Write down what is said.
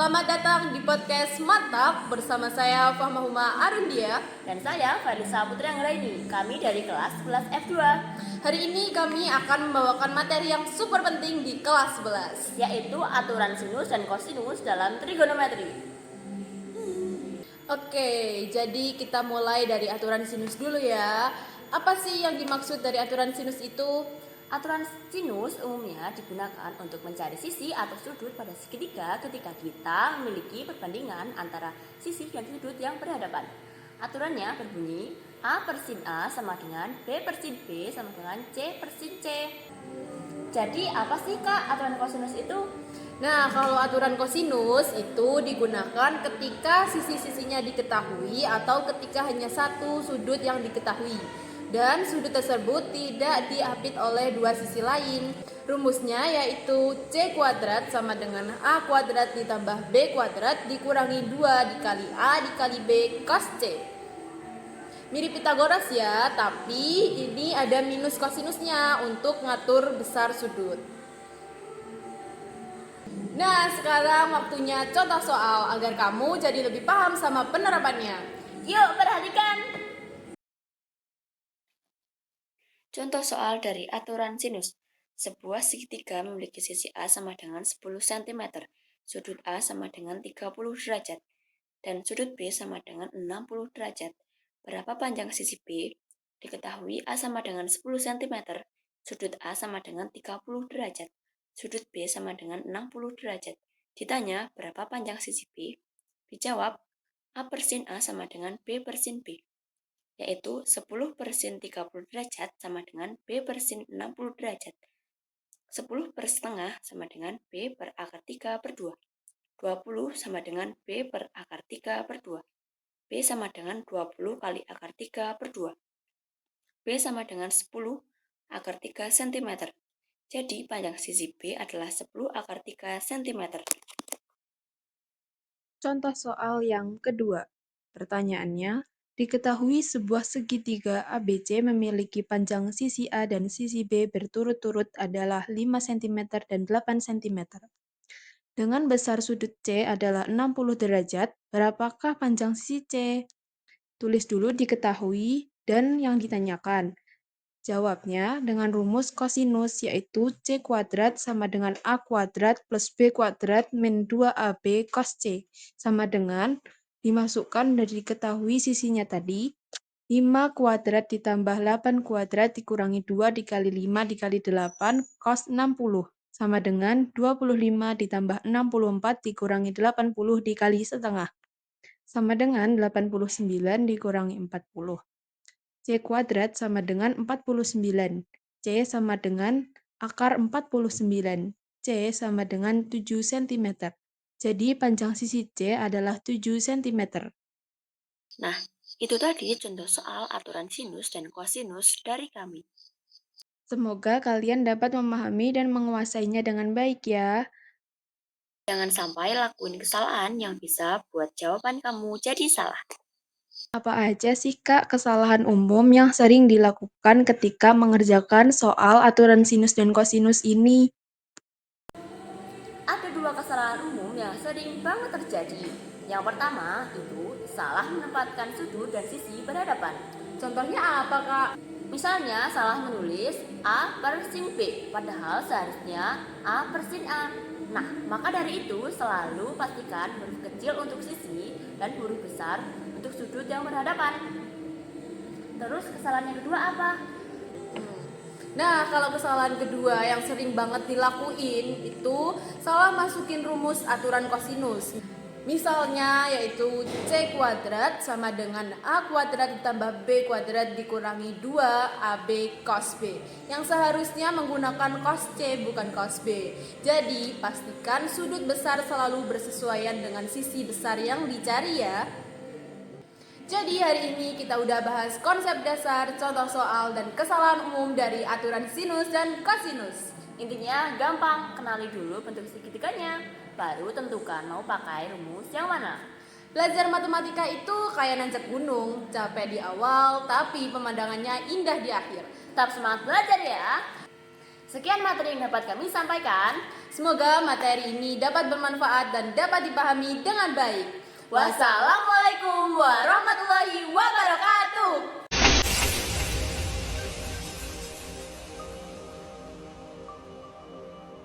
Selamat datang di podcast Mantap bersama saya Fahmahuma Arundia dan saya Farisa Putri Anggraini. Kami dari kelas 11 F2. Hari ini kami akan membawakan materi yang super penting di kelas 11, yaitu aturan sinus dan kosinus dalam trigonometri. Oke, jadi kita mulai dari aturan sinus dulu ya. Apa sih yang dimaksud dari aturan sinus itu? Aturan sinus umumnya digunakan untuk mencari sisi atau sudut pada segitiga ketika kita memiliki perbandingan antara sisi dan sudut yang berhadapan. Aturannya berbunyi A per sin A sama dengan B per sin B sama dengan C per sin C. Jadi apa sih Kak aturan kosinus itu? Nah, kalau aturan kosinus itu digunakan ketika sisi-sisinya diketahui atau ketika hanya satu sudut yang diketahui dan sudut tersebut tidak diapit oleh dua sisi lain. Rumusnya yaitu C kuadrat sama dengan A kuadrat ditambah B kuadrat dikurangi 2 dikali A dikali B cos C. Mirip Pitagoras ya, tapi ini ada minus kosinusnya untuk ngatur besar sudut. Nah, sekarang waktunya contoh soal agar kamu jadi lebih paham sama penerapannya. Yuk perhatikan. Contoh soal dari aturan sinus. Sebuah segitiga memiliki sisi A sama dengan 10 cm, sudut A sama dengan 30 derajat, dan sudut B sama dengan 60 derajat. Berapa panjang sisi B? Diketahui A sama dengan 10 cm, sudut A sama dengan 30 derajat, sudut B sama dengan 60 derajat. Ditanya berapa panjang sisi B? Dijawab A per sin A sama dengan B per sin B, yaitu 10 per sin 30 derajat sama dengan B per sin 60 derajat. 10 per setengah sama dengan B per akar 3 per 2. 20 sama dengan B per akar 3 per 2. B sama dengan 20 kali akar 3 per 2. B sama dengan 10 akar 3 cm. Jadi panjang sisi B adalah 10 akar 3 cm. Contoh soal yang kedua. Pertanyaannya, diketahui sebuah segitiga ABC memiliki panjang sisi A dan sisi B berturut-turut adalah 5 cm dan 8 cm. Dengan besar sudut C adalah 60 derajat, berapakah panjang sisi C? Tulis dulu diketahui dan yang ditanyakan. Jawabnya dengan rumus kosinus, yaitu C kuadrat sama dengan A kuadrat plus B kuadrat min 2AB cos C, sama dengan dimasukkan dari diketahui sisinya tadi, 5 kuadrat ditambah 8 kuadrat dikurangi 2 dikali 5 dikali 8 cos 60, sama dengan 25 ditambah 64 dikurangi 80 dikali setengah, sama dengan 89 dikurangi 40. C kuadrat sama dengan 49. C sama dengan akar 49. C sama dengan 7 cm. Jadi panjang sisi C adalah 7 cm. Nah, itu tadi contoh soal aturan sinus dan kosinus dari kami. Semoga kalian dapat memahami dan menguasainya dengan baik ya. Jangan sampai lakuin kesalahan yang bisa buat jawaban kamu jadi salah. Apa aja sih Kak kesalahan umum yang sering dilakukan ketika mengerjakan soal aturan sinus dan kosinus ini? Ada dua kesalahan umum yang sering banget terjadi. Yang pertama itu salah menempatkan sudut dan sisi berhadapan. Contohnya apa, Kak? Misalnya salah menulis A per sin B, padahal seharusnya A per sin A. Nah, maka dari itu selalu pastikan huruf kecil untuk sisi dan huruf besar untuk sudut yang berhadapan. Terus kesalahan yang kedua apa? Nah, kalau kesalahan kedua yang sering banget dilakuin itu salah masukin rumus aturan kosinus. Misalnya yaitu C kuadrat sama dengan A kuadrat ditambah B kuadrat dikurangi 2 AB cos B, yang seharusnya menggunakan cos C bukan cos B. Jadi pastikan sudut besar selalu bersesuaian dengan sisi besar yang dicari ya. Jadi hari ini kita udah bahas konsep dasar, contoh soal, dan kesalahan umum dari aturan sinus dan kosinus. Intinya gampang, kenali dulu bentuk segitiganya, baru tentukan mau pakai rumus yang mana. Belajar matematika itu kayak nanjak gunung, capek di awal tapi pemandangannya indah di akhir. Tetap semangat belajar ya. Sekian materi yang dapat kami sampaikan. Semoga materi ini dapat bermanfaat dan dapat dipahami dengan baik. Wassalamualaikum warahmatullahi wabarakatuh.